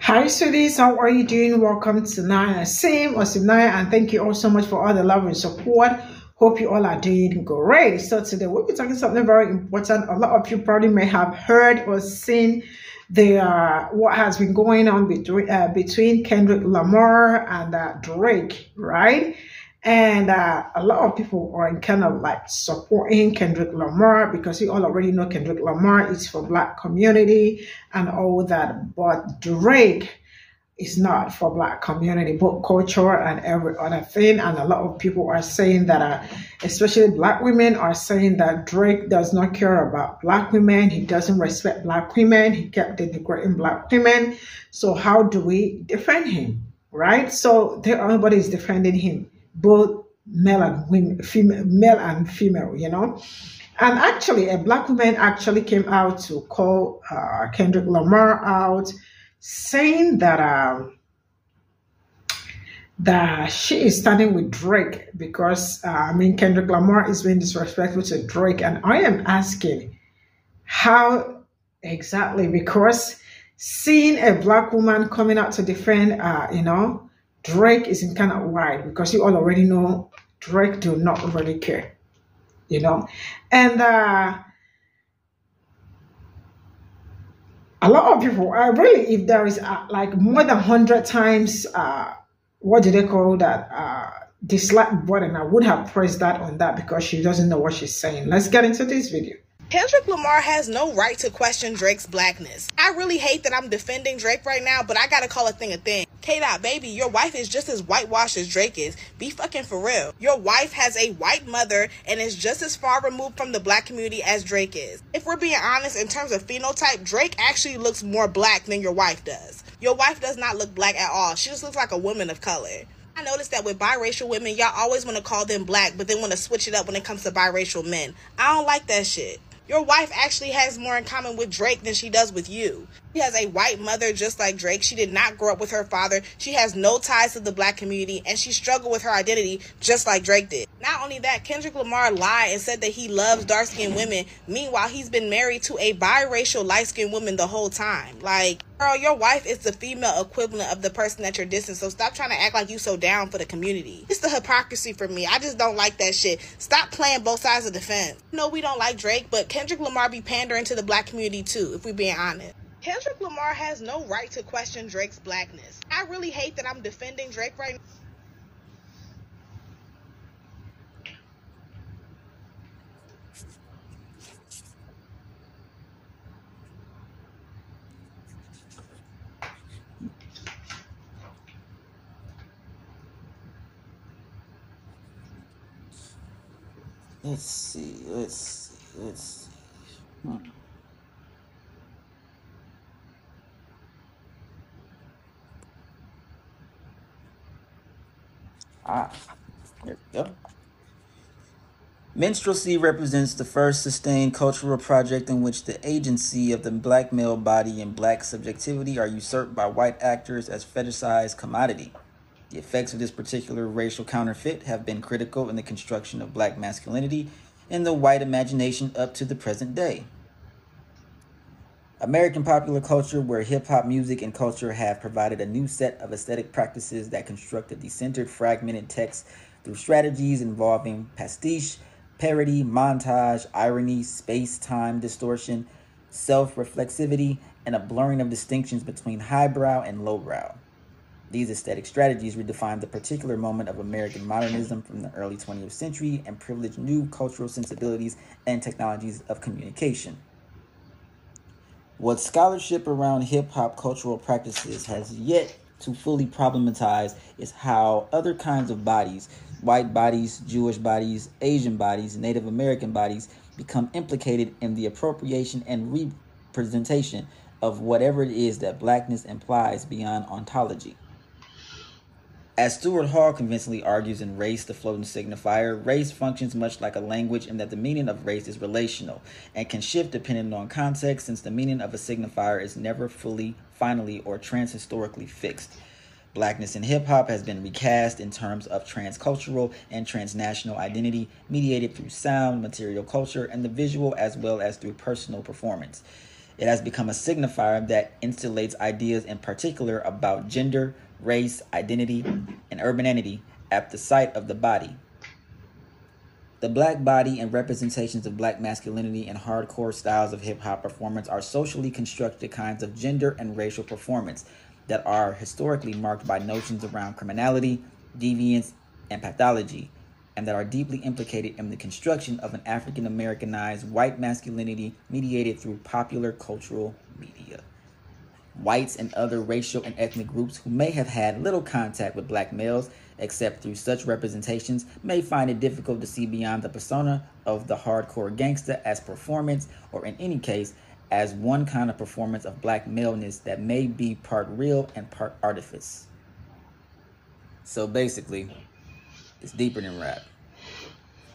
Hi, sweeties. How are you doing? Welcome to cimnanya, and thank you all so much for all the love and support. Hope you all are doing great. So today we'll be talking something very important. A lot of you probably may have heard or seen the what has been going on between Kendrick Lamar and Drake, right? And a lot of people are kind of like supporting Kendrick Lamar because you all already know Kendrick Lamar is for Black community and all that. But Drake is not for Black community, but culture and every other thing. And a lot of people are saying that, especially Black women are saying that Drake does not care about Black women. He doesn't respect Black women. He kept denigrating Black women. So how do we defend him, right? So everybody is defending him, both male and women, male and female, you know. And actually, a Black woman actually came out to call Kendrick Lamar out, saying that that she is standing with Drake because Kendrick Lamar is being disrespectful to Drake, and I am asking how exactly, because seeing a Black woman coming out to defend Drake is in kind of wide, because you all already know Drake do not really care, and a lot of people really, if there is like more than 100 times what do they call that dislike button, I would have pressed that on that because she doesn't know what she's saying. Let's get into this video. Kendrick Lamar has no right to question Drake's blackness. I really hate that I'm defending Drake right now, but I gotta call a thing a thing. K-Dot, baby, your wife is just as whitewashed as Drake is. Be fucking for real. Your wife has a white mother and is just as far removed from the Black community as Drake is. If we're being honest, in terms of phenotype, Drake actually looks more Black than your wife does. Your wife does not look Black at all. She just looks like a woman of color. I noticed that with biracial women, y'all always want to call them Black, but then want to switch it up when it comes to biracial men. I don't like that shit. Your wife actually has more in common with Drake than she does with you. She has a white mother just like Drake. She did not grow up with her father. She has no ties to the Black community, and she struggled with her identity just like Drake did. Not only that, Kendrick Lamar lied and said that he loves dark-skinned women. Meanwhile, he's been married to a biracial light-skinned woman the whole time. Like, girl, your wife is the female equivalent of the person that you're dissing, so stop trying to act like you so down for the community. It's the hypocrisy for me. I just don't like that shit. Stop playing both sides of the fence. No, we don't like Drake, but Kendrick Lamar be pandering to the Black community too, if we're being honest. Kendrick Lamar has no right to question Drake's blackness. I really hate that I'm defending Drake right now. Let's see. There we go. Minstrelsy represents the first sustained cultural project in which the agency of the Black male body and Black subjectivity are usurped by white actors as fetishized commodity. The effects of this particular racial counterfeit have been critical in the construction of Black masculinity in the white imagination up to the present day. American popular culture, where hip-hop music and culture have provided a new set of aesthetic practices that construct a decentered, fragmented text through strategies involving pastiche, parody, montage, irony, space-time distortion, self-reflexivity, and a blurring of distinctions between highbrow and lowbrow. These aesthetic strategies redefine the particular moment of American modernism from the early 20th century and privilege new cultural sensibilities and technologies of communication. What scholarship around hip-hop cultural practices has yet to fully problematize is how other kinds of bodies, white bodies, Jewish bodies, Asian bodies, Native American bodies, become implicated in the appropriation and representation of whatever it is that Blackness implies beyond ontology. As Stuart Hall convincingly argues in Race, the Floating Signifier, race functions much like a language in that the meaning of race is relational and can shift depending on context, since the meaning of a signifier is never fully, finally, or transhistorically fixed. Blackness in hip-hop has been recast in terms of transcultural and transnational identity, mediated through sound, material culture, and the visual, as well as through personal performance. It has become a signifier that installates ideas in particular about gender, race, identity, and urbanity at the site of the body. The black body and representations of black masculinity in hardcore styles of hip-hop performance are socially constructed kinds of gender and racial performance that are historically marked by notions around criminality, deviance, and pathology, and that are deeply implicated in the construction of an African Americanized white masculinity mediated through popular cultural media. Whites and other racial and ethnic groups who may have had little contact with black males except through such representations may find it difficult to see beyond the persona of the hardcore gangster as performance, or in any case, as one kind of performance of black maleness that may be part real and part artifice. So basically, it's deeper than rap.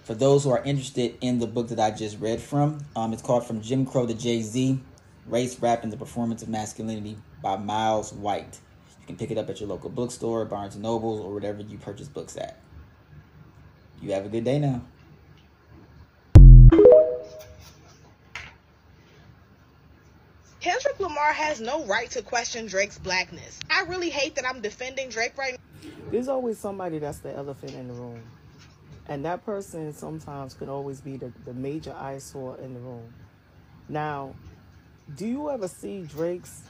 For those who are interested in the book that I just read from, it's called From Jim Crow to Jay-Z, Race, Rap, and the Performance of Masculinity by Miles White. You can pick it up at your local bookstore, Barnes & Nobles, or whatever you purchase books at. You have a good day now. Kendrick Lamar has no right to question Drake's blackness. I really hate that I'm defending Drake right now. There's always somebody that's the elephant in the room. And that person sometimes could always be the major eyesore in the room. Now, do you ever see Drake's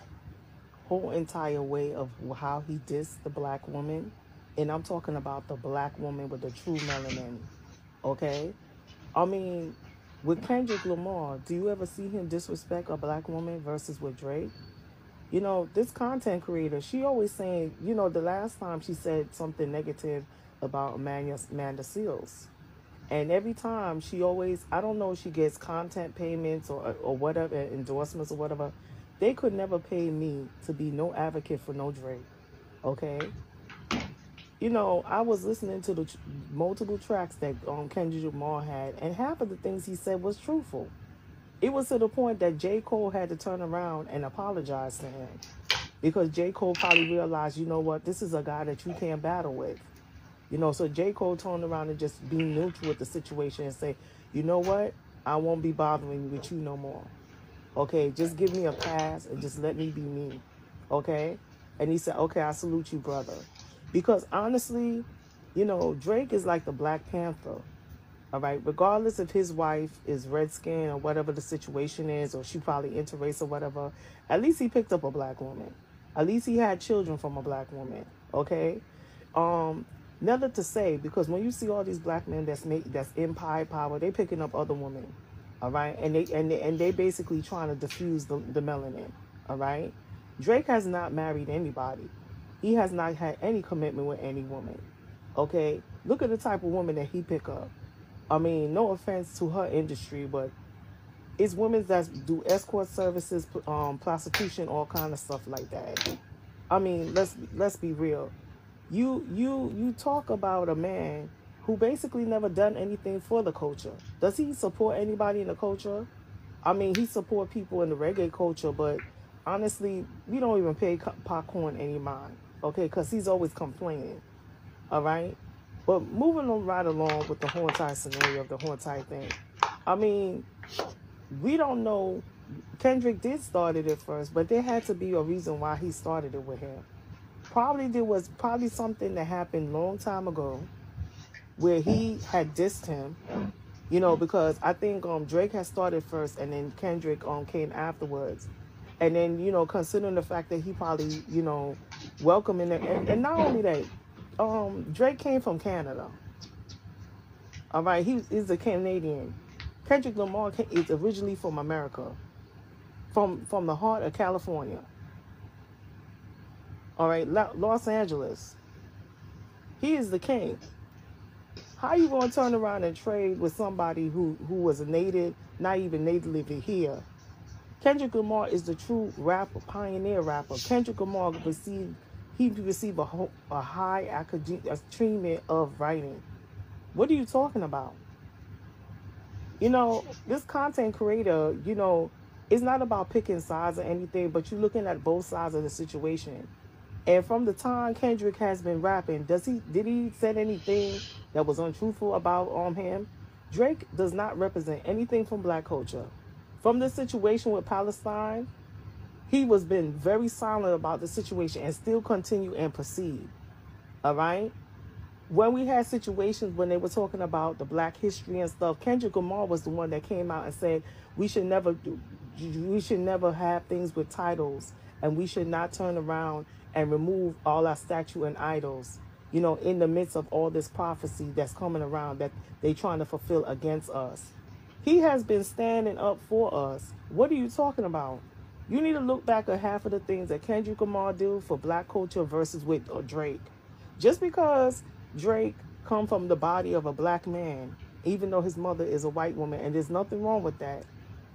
whole entire way of how he dissed the black woman? And I'm talking about the black woman with the true melanin, okay? I mean, with Kendrick Lamar, do you ever see him disrespect a black woman versus with Drake? You know, this content creator, she always saying, you know, the last time she said something negative about Amanda Seals. And every time she always, I don't know if she gets content payments or whatever, endorsements or whatever. They could never pay me to be no advocate for no Drake, okay? You know, I was listening to the multiple tracks that Kendrick Lamar had, and half of the things he said was truthful. It was to the point that G0t had to turn around and apologize to him. Because G0t probably realized, you know what, this is a guy that you can't battle with. You know, so G0t turned around and just be neutral with the situation and say, you know what, I won't be bothering with you no more. Okay, just give me a pass and just let me be me. Okay? And he said, okay, I salute you, brother. Because honestly, you know, Drake is like the Black Panther. All right, regardless if his wife is red-skinned or whatever the situation is, or she probably interrace or whatever, at least he picked up a black woman. At least he had children from a black woman. Okay? Never to say, because when you see all these black men that's in power, they picking up other women, all right, and they basically trying to diffuse the melanin, all right. Drake has not married anybody. He has not had any commitment with any woman. Okay, look at the type of woman that he pick up. I mean, no offense to her industry, but it's women that do escort services, prostitution, all kind of stuff like that. I mean, let's be real. You talk about a man who basically never done anything for the culture. Does he support anybody in the culture? I mean, he support people in the reggae culture, but honestly, we don't even pay popcorn any mind, okay? Because he's always complaining, all right? But moving on right along with the Horntie scenario of the Horntie thing, I mean, we don't know. Kendrick did start it at first, but there had to be a reason why he started it with him. There was something that happened a long time ago where he had dissed him, you know, because I think Drake had started first and then Kendrick came afterwards. And then, you know, considering the fact that he probably, you know, welcoming it. And not only that, Drake came from Canada. All right, he's a Canadian. Kendrick Lamar is originally from America, from the heart of California. All right, Los Angeles. He is the king. How you going to turn around and trade with somebody who was a native, not even natively here? Kendrick Lamar is the true rapper, pioneer rapper. Kendrick Lamar received a high academic treatment of writing. What are you talking about? You know, this content creator, you know, it's not about picking sides or anything, but you're looking at both sides of the situation. And from the time Kendrick has been rapping, did he say anything that was untruthful about him? Drake does not represent anything from black culture. From the situation with Palestine, he was been very silent about the situation and still continue and proceed. All right? When we had situations when they were talking about the black history and stuff, Kendrick Lamar was the one that came out and said we should never have things with titles, and we should not turn around and remove all our statue and idols, you know, in the midst of all this prophecy that's coming around that they trying to fulfill against us. He has been standing up for us. What are you talking about? You need to look back at half of the things that Kendrick Lamar do for black culture versus with Drake. Just because Drake come from the body of a black man, even though his mother is a white woman, and there's nothing wrong with that,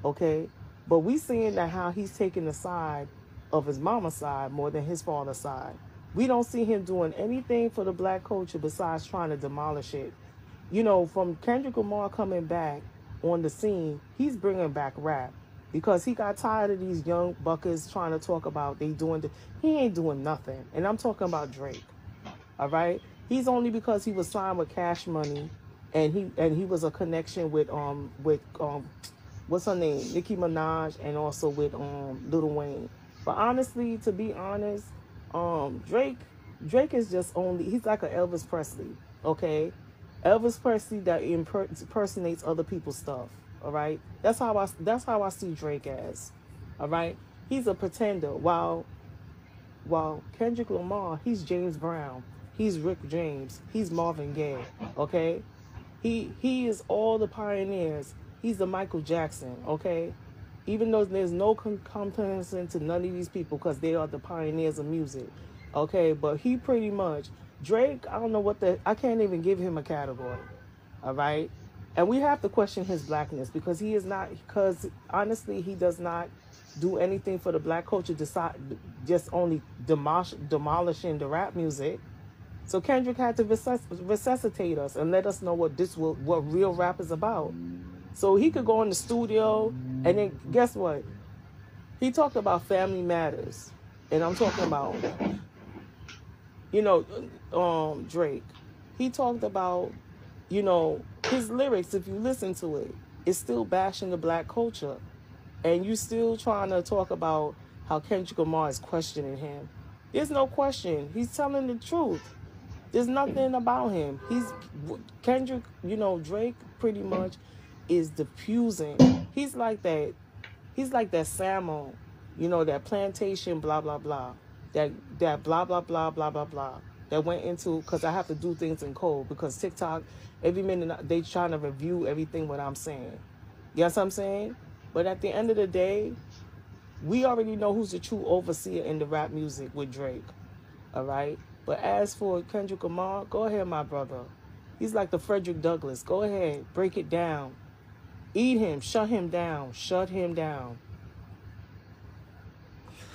okay? But we seeing that how he's taking the side of his mama's side more than his father's side. We don't see him doing anything for the black culture besides trying to demolish it. You know, from Kendrick Lamar coming back on the scene, he's bringing back rap because he got tired of these young buckers trying to talk about he ain't doing nothing. And I'm talking about Drake. All right? He's only because he was signed with Cash Money, and he was a connection with what's her name, Nicki Minaj, and also with Lil Wayne. But honestly, to be honest, Drake is just he's like an Elvis Presley, okay? Elvis Presley that impersonates other people's stuff. All right, that's how I see Drake as. All right, he's a pretender. While Kendrick Lamar, he's James Brown. He's Rick James. He's Marvin Gaye. Okay, he is all the pioneers. He's the Michael Jackson. Okay, even though there's no comparison to none of these people because they are the pioneers of music. Okay, but he pretty much Drake. I don't know I can't even give him a category. All right, and we have to question his blackness because he is not. Because honestly, he does not do anything for the black culture. Just only demolishing the rap music. So Kendrick had to resuscitate us and let us know what real rap is about. So he could go in the studio and then guess what? He talked about family matters. And I'm talking about, you know, Drake. He talked about, you know, his lyrics, if you listen to it, it's still bashing the black culture. And you still trying to talk about how Kendrick Lamar is questioning him. There's no question. He's telling the truth. There's nothing about him. Kendrick, you know, Drake pretty much is diffusing. He's like that salmon, you know, that plantation, blah, blah, blah. That blah, blah, blah, blah, blah, blah. That went into, because I have to do things in code, because TikTok, every minute, they trying to review everything what I'm saying. You know what I'm saying? But at the end of the day, we already know who's the true overseer in the rap music with Drake. All right? But as for Kendrick Lamar, go ahead, my brother. He's like the Frederick Douglass. Go ahead, break it down. Eat him, shut him down, shut him down.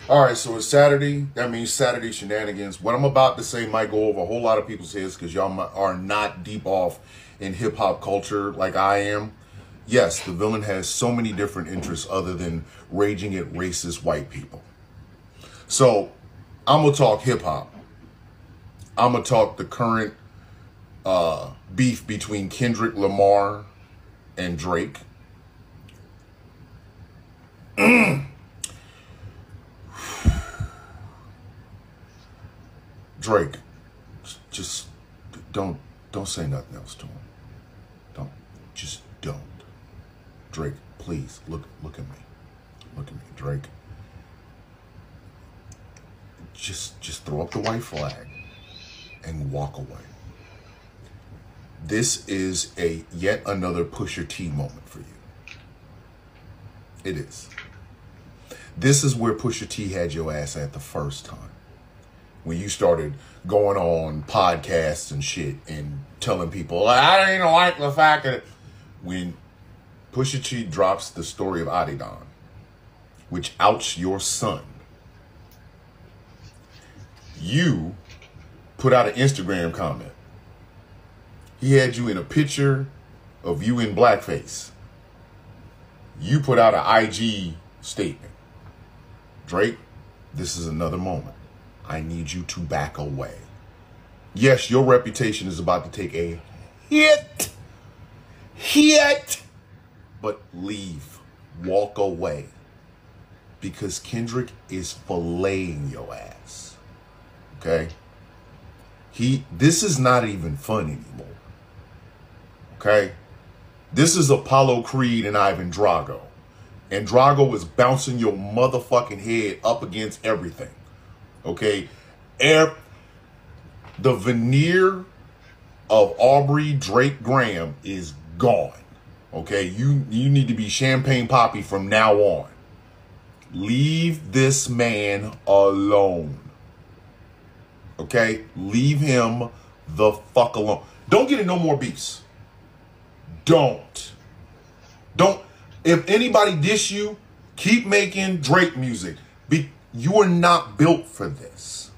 All right, so it's Saturday. That means Saturday shenanigans. What I'm about to say might go over a whole lot of people's heads because y'all are not deep off in hip-hop culture like I am. Yes, the villain has so many different interests other than raging at racist white people. So I'm going to talk hip-hop. I'm going to talk the current beef between Kendrick Lamar and Drake. Drake, just don't say nothing else to him. Don't. Drake, please look at me. Look at me, Drake. Just throw up the white flag and walk away. This is yet another Pusha T moment for you. It is. This is where Pusha T had your ass at the first time. When you started going on podcasts and shit and telling people, I don't like the fact that when Pusha T drops the story of Adidon, which outs your son, you put out an Instagram comment. He had you in a picture of you in blackface. You put out an IG statement. Drake, this is another moment. I need you to back away. Yes, your reputation is about to take a hit, but leave. walk away. Because Kendrick is filleting your ass. Okay? This is not even fun anymore. Okay? This is Apollo Creed and Ivan Drago. And Drago is bouncing your motherfucking head up against everything. Okay? The veneer of Aubrey Drake Graham is gone. Okay? You need to be Champagne Poppy from now on. Leave this man alone. Okay? Leave him the fuck alone. Don't get in no more beefs. Don't. If anybody diss you, keep making Drake music. You are not built for this.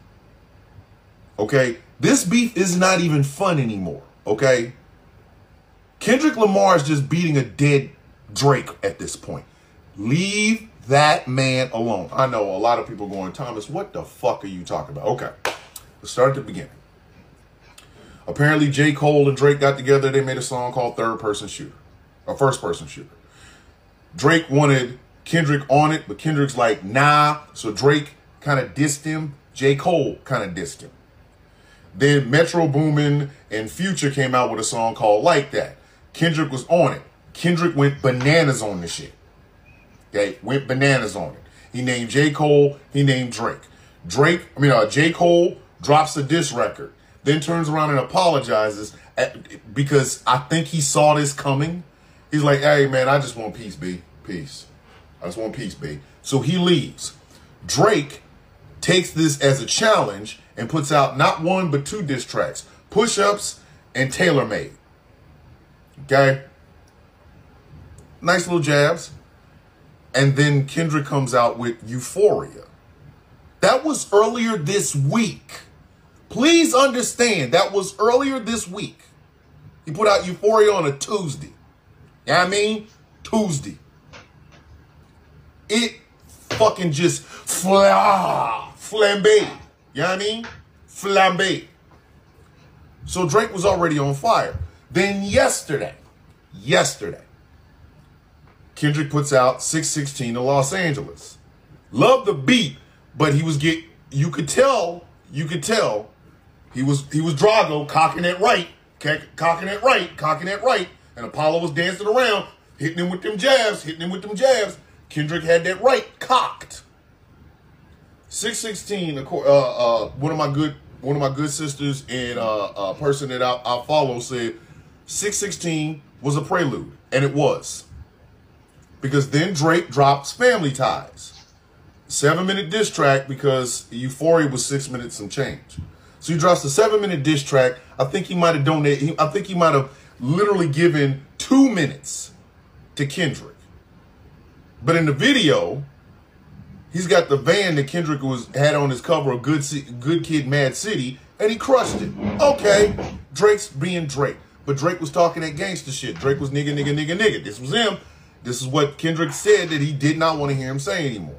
Okay? This beef is not even fun anymore. Okay? Kendrick Lamar is just beating a dead Drake at this point. Leave that man alone. I know a lot of people going, Thomas, what the fuck are you talking about? Okay, let's start at the beginning. Apparently, J. Cole and Drake got together. They made a song called Third Person Shooter, or First Person Shooter. Drake wanted Kendrick on it, but Kendrick's like, nah. So Drake kind of dissed him. J. Cole kind of dissed him. Then Metro Boomin and Future came out with a song called Like That. Kendrick was on it. Kendrick went bananas on the shit. Okay, went bananas on it. He named J. Cole. He named Drake. J. Cole drops a diss record, then turns around and apologizes because I think he saw this coming. He's like, hey, man, I just want peace, B. Peace. I just want peace, B. So he leaves. Drake takes this as a challenge and puts out not one but two diss tracks, Push-Ups and Tailor Made. Okay? Nice little jabs. And then Kendrick comes out with Euphoria. That was earlier this week. Please understand, that was earlier this week. He put out Euphoria on a Tuesday. You know what I mean? Tuesday. It fucking just flambé. You know what I mean? Flambé. So Drake was already on fire. Then yesterday, Kendrick puts out 616 in Los Angeles. Love the beat, but you could tell he was Drago cocking it right, and Apollo was dancing around, hitting him with them jabs. Kendrick had that right cocked. 616, one of my good sisters and a person that I follow said 616 was a prelude, and it was. Because then Drake drops Family Ties. 7-minute diss track because Euphoria was 6 minutes some change. So he drops the 7-minute diss track. I think he might have literally given 2 minutes to Kendrick. But in the video, he's got the van that Kendrick had on his cover of Good Kid, Mad City, and he crushed it. Okay, Drake's being Drake. But Drake was talking that gangster shit. Drake was nigga. This was him. This is what Kendrick said that he did not want to hear him say anymore.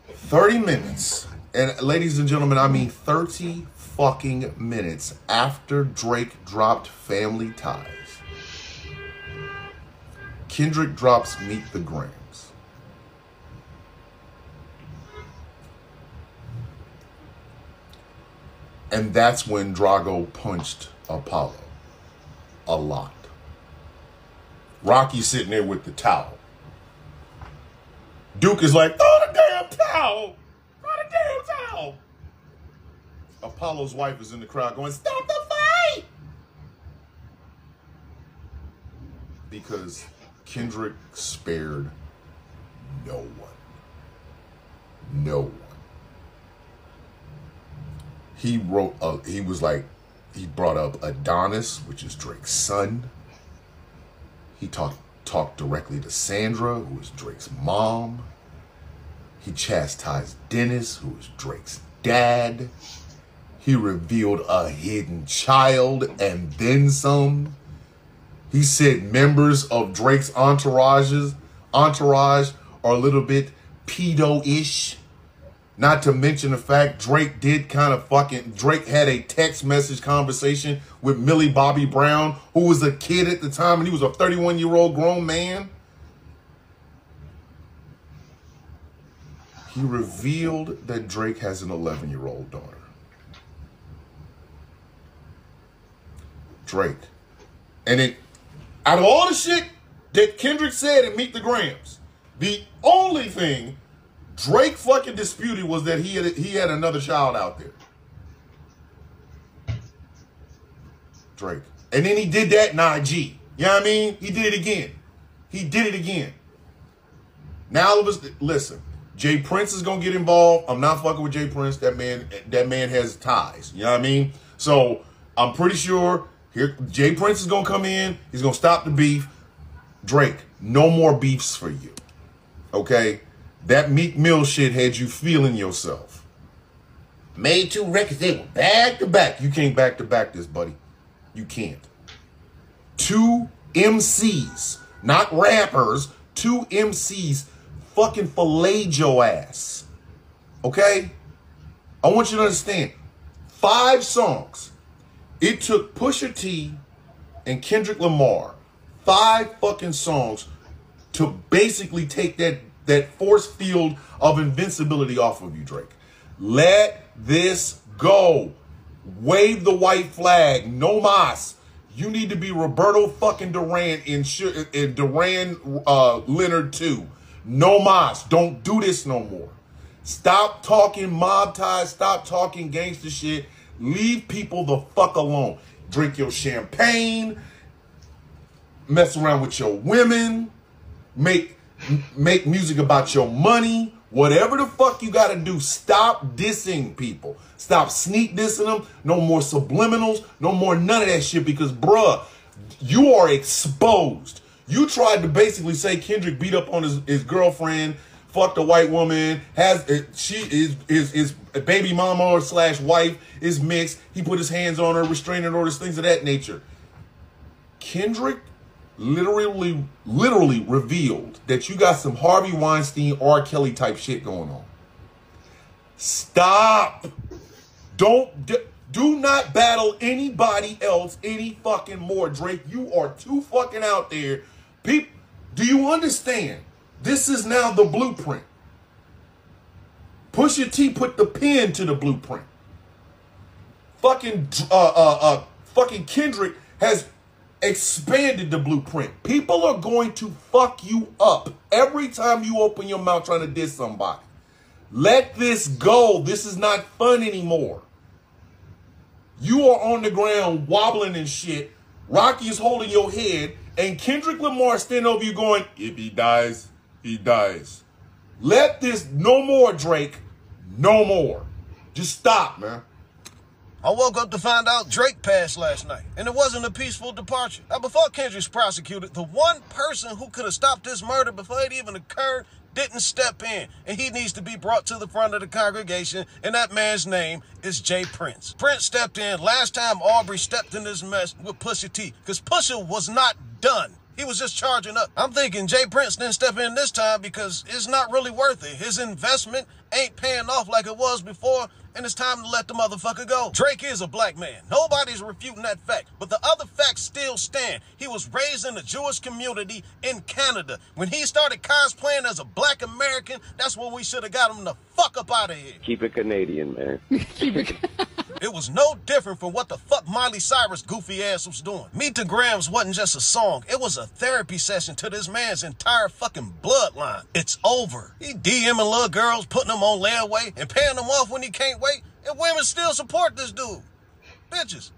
30 minutes. And ladies and gentlemen, I mean 30 fucking minutes after Drake dropped Family Ties, Kendrick drops Meet the Grams. And that's when Drago punched Apollo a lot. Rocky's sitting there with the towel. Duke is like, throw the damn towel! Throw the damn towel! Apollo's wife is in the crowd going, stop the fight! Because Kendrick spared no one. No one. He brought up Adonis, which is Drake's son. He talked directly to Sandra, who is Drake's mom. He chastised Dennis, who is Drake's dad. He revealed a hidden child and then some. He said members of Drake's entourage are a little bit pedo-ish. Not to mention the fact Drake had a text message conversation with Millie Bobby Brown, who was a kid at the time, and he was a 31-year-old grown man. He revealed that Drake has an 11-year-old daughter. Drake. And out of all the shit that Kendrick said in Meet the Grams, the only thing Drake fucking disputed was that he had another child out there. Drake. And then he did that in IG. You know what I mean? He did it again. He did it again. Now all of us, listen, Jay Prince is gonna get involved. I'm not fucking with Jay Prince. That man has ties. You know what I mean? So I'm pretty sure here Jay Prince is gonna come in. He's gonna stop the beef. Drake, no more beefs for you. Okay? That Meek Mill shit had you feeling yourself. Made 2 records, they were back to back. You can't back to back this, buddy. You can't. 2 MCs, not rappers, 2 MCs fucking filleted your ass. Okay? I want you to understand. 5 songs. It took Pusha T and Kendrick Lamar 5 fucking songs to basically take that force field of invincibility off of you, Drake. Let this go. Wave the white flag. No mas. You need to be Roberto fucking Duran in Duran Leonard too. No mas. Don't do this no more. Stop talking mob ties. Stop talking gangster shit. Leave people the fuck alone. Drink your champagne. Mess around with your women. Make music about your money. Whatever the fuck you gotta do, stop dissing people. Stop sneak dissing them. No more subliminals. No more none of that shit because, bruh, you are exposed. You tried to basically say Kendrick beat up on his girlfriend, fucked a white woman, his baby mama or / wife is mixed. He put his hands on her, restraining orders, things of that nature. Kendrick literally revealed that you got some Harvey Weinstein, R. Kelly type shit going on. Stop. Do not battle anybody else any fucking more, Drake. You are too fucking out there. People, do you understand? This is now the blueprint. Pusha T put the pen to the blueprint. Fucking Kendrick has expanded the blueprint. People are going to fuck you up every time you open your mouth trying to diss somebody. Let this go. This is not fun anymore. You are on the ground wobbling and shit. Rocky is holding your head, and Kendrick Lamar standing over you going, if he dies, he dies. Let this, no more, Drake. No more. Just stop, man. I woke up to find out Drake passed last night, and it wasn't a peaceful departure. Now, before Kendrick's prosecuted, the one person who could have stopped this murder before it even occurred didn't step in, and he needs to be brought to the front of the congregation, and that man's name is Jay Prince. Prince stepped in last time Aubrey stepped in this mess with Pusha T, because Pusha was not done. He was just charging up. I'm thinking Jay Prince didn't step in this time because it's not really worth it. His investment ain't paying off like it was before, and it's time to let the motherfucker go. Drake is a black man. Nobody's refuting that fact, but the other facts still stand. He was raised in the Jewish community in Canada. When he started cosplaying as a black American, that's when we should have got him the fuck up out of here. Keep it Canadian, man. It was no different from what the fuck Miley Cyrus goofy ass was doing. Meet the Grams wasn't just a song. It was a therapy session to this man's entire fucking bloodline. It's over. He DMing little girls, putting them on layaway, and paying them off when he can't wait. And women still support this dude. Bitches.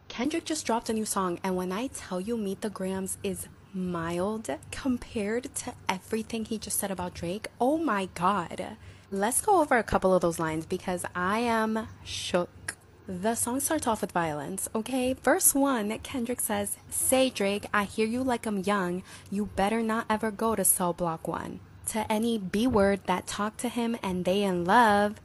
Kendrick just dropped a new song, and when I tell you Meet the Grams is mild compared to everything he just said about Drake, oh my god. Let's go over a couple of those lines because I am shook. The song starts off with violence, okay? Verse 1, Kendrick says, "Say Drake, I hear you like I'm young. You better not ever go to cell block 1. To any B-word that talk to him and they in love,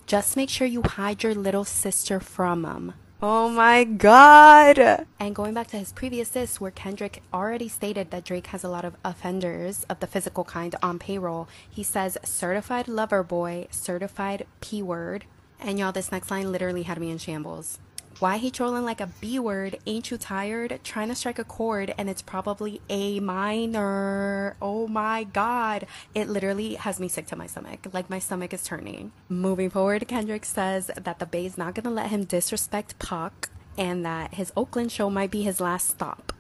just make sure you hide your little sister from him." Oh my god! And going back to his previous diss where Kendrick already stated that Drake has a lot of offenders of the physical kind on payroll, he says certified lover boy, certified P-word. And y'all, this next line literally had me in shambles. Why he trolling like a B word? Ain't you tired? Trying to strike a chord and it's probably A minor. Oh my God. It literally has me sick to my stomach. Like my stomach is turning. Moving forward, Kendrick says that the Bay is not gonna let him disrespect Pac and that his Oakland show might be his last stop.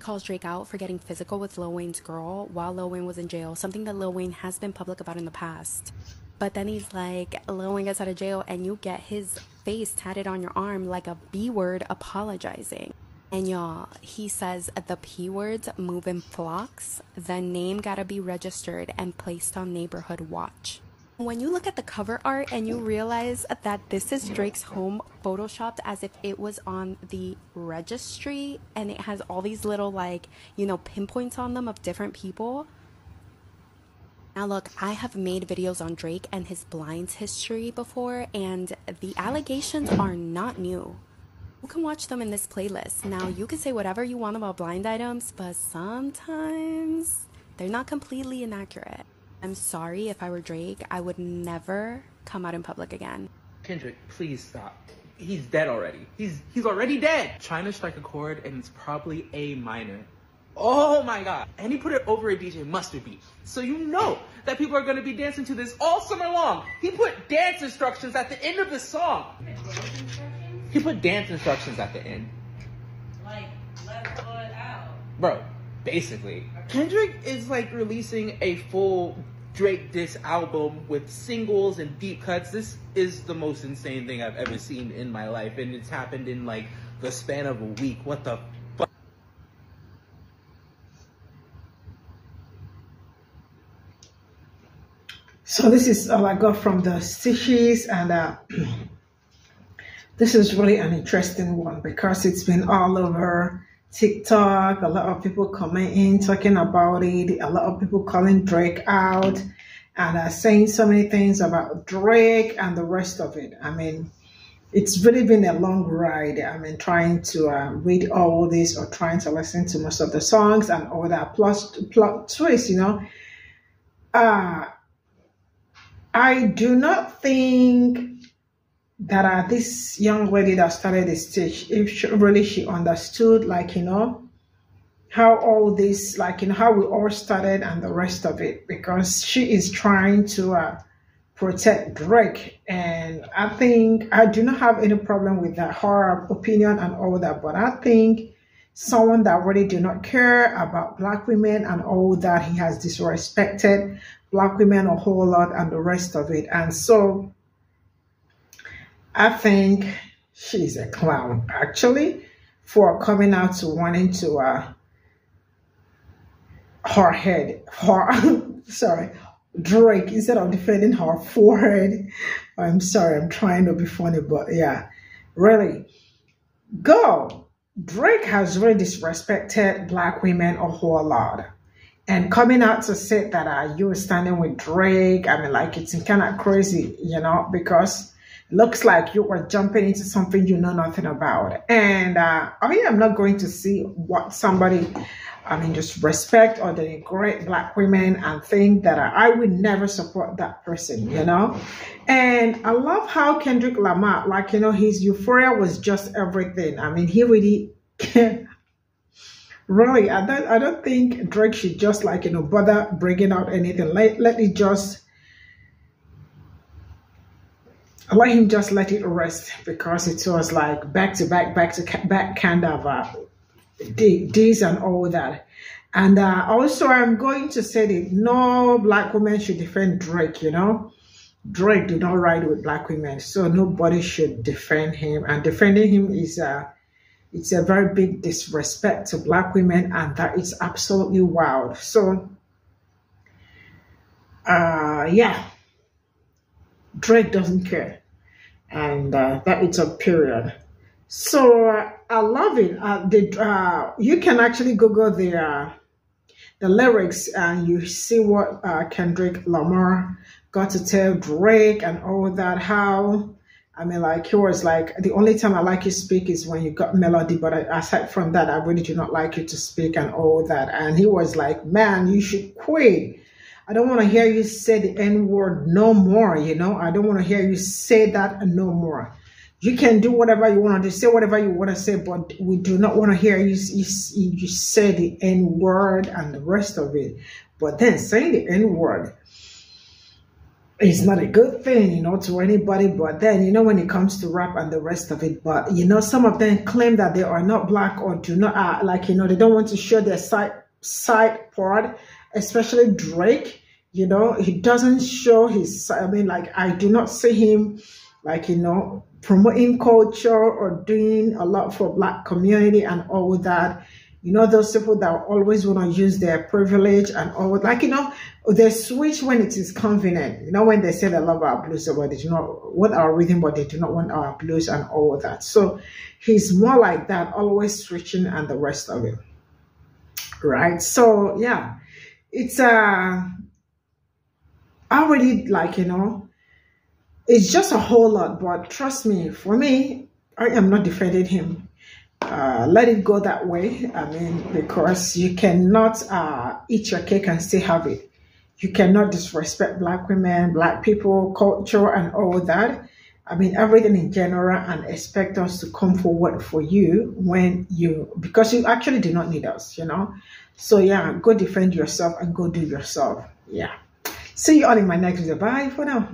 Calls Drake out for getting physical with Lil Wayne's girl while Lil Wayne was in jail, something that Lil Wayne has been public about in the past. But then he's like, Lil Wayne gets out of jail and you get his face tatted on your arm like a B word apologizing. And y'all, he says the P words move in flocks. The name gotta be registered and placed on neighborhood watch. When you look at the cover art and you realize that this is Drake's home photoshopped as if it was on the registry and it has all these little like, you know, pinpoints on them of different people. Now look, I have made videos on Drake and his blinds history before and the allegations are not new. You can watch them in this playlist. Now you can say whatever you want about blind items, but sometimes they're not completely inaccurate. I'm sorry, if I were Drake, I would never come out in public again. Kendrick, please stop. He's dead already. He's already dead. Trying to strike a chord and it's probably A minor. Oh my God. And he put it over a DJ Mustard beat. So you know that people are going to be dancing to this all summer long. He put dance instructions at the end of the song. He put dance instructions at the end. Like, let's go it out. Bro, basically. Kendrick is like releasing a full Drake diss album with singles and deep cuts. This is the most insane thing I've ever seen in my life. And it's happened in like the span of a week. What the fuck? So this is all I got from the stitches, and this is really an interesting one because it's been all over TikTok. A lot of people commenting, talking about it. A lot of people calling Drake out and saying so many things about Drake and the rest of it. I mean, it's really been a long ride. I mean, trying to read all this or trying to listen to most of the songs and all that. Plus, plot twist, you know. I do not think that this young lady that started the stage, if she understood, like, you know, how all this, like, you know, how we all started and the rest of it, because she is trying to protect Drake. And I think I do not have any problem with that, her opinion and all that, but I think someone that really do not care about black women and all that, he has disrespected black women a whole lot and the rest of it. And so I think she's a clown, actually, for coming out to wanting to Drake, instead of defending her forehead. I'm sorry, I'm trying to be funny, but yeah, really, go. Drake has really disrespected black women a whole lot. And coming out to say that you're standing with Drake, I mean, like, it's kind of crazy, you know, because it looks like you were jumping into something you know nothing about. And I am not going to see what somebody, I mean, just respect or denigrate black women and think that I would never support that person, you know. And I love how Kendrick Lamar, like, you know, his euphoria was just everything. I mean, he really really, I don't think Drake should just, like, you know, bother bringing out anything. Let it just, let him just let it rest, because it was like back to back kind of days and all that. And also, I'm going to say that no black woman should defend Drake, you know. Drake do not ride with black women, so nobody should defend him. And defending him is it's a very big disrespect to black women, and that is absolutely wild. So, yeah, Drake doesn't care, and that is a period. So I love it. You can actually Google the lyrics, and you see what Kendrick Lamar got to tell Drake and all that. How, I mean, like, he was like, the only time I like you speak is when you got melody, but aside from that, I really do not like you to speak and all that. And he was like, man, you should quit. I don't want to hear you say the N-word no more, you know. I don't want to hear you say that no more. You can do whatever you want to do, say whatever you want to say, but we do not want to hear you say the N word and the rest of it. But then saying the N word is not a good thing, you know, to anybody. But then, you know, when it comes to rap and the rest of it, but you know, some of them claim that they are not black or do not like, you know, they don't want to show their side part, especially Drake. You know, he doesn't show his, I mean, like, I do not see him, like, you know, promoting culture or doing a lot for black community and all that. You know, those people that always want to use their privilege and all, like, you know, they switch when it is convenient. You know, when they say they love our blues, or they do not want our rhythm, but they do not want our blues and all that. So he's more like that, always switching and the rest of it. Right? So, yeah, it's, I really, like, you know, it's just a whole lot, but trust me, for me, I am not defending him. Let it go that way. I mean, because you cannot eat your cake and still have it. You cannot disrespect black women, black people, culture, and all that. I mean, everything in general, and expect us to come forward for you when you, because you actually do not need us, you know. So yeah, go defend yourself and go do yourself. Yeah. See you all in my next video. Bye for now.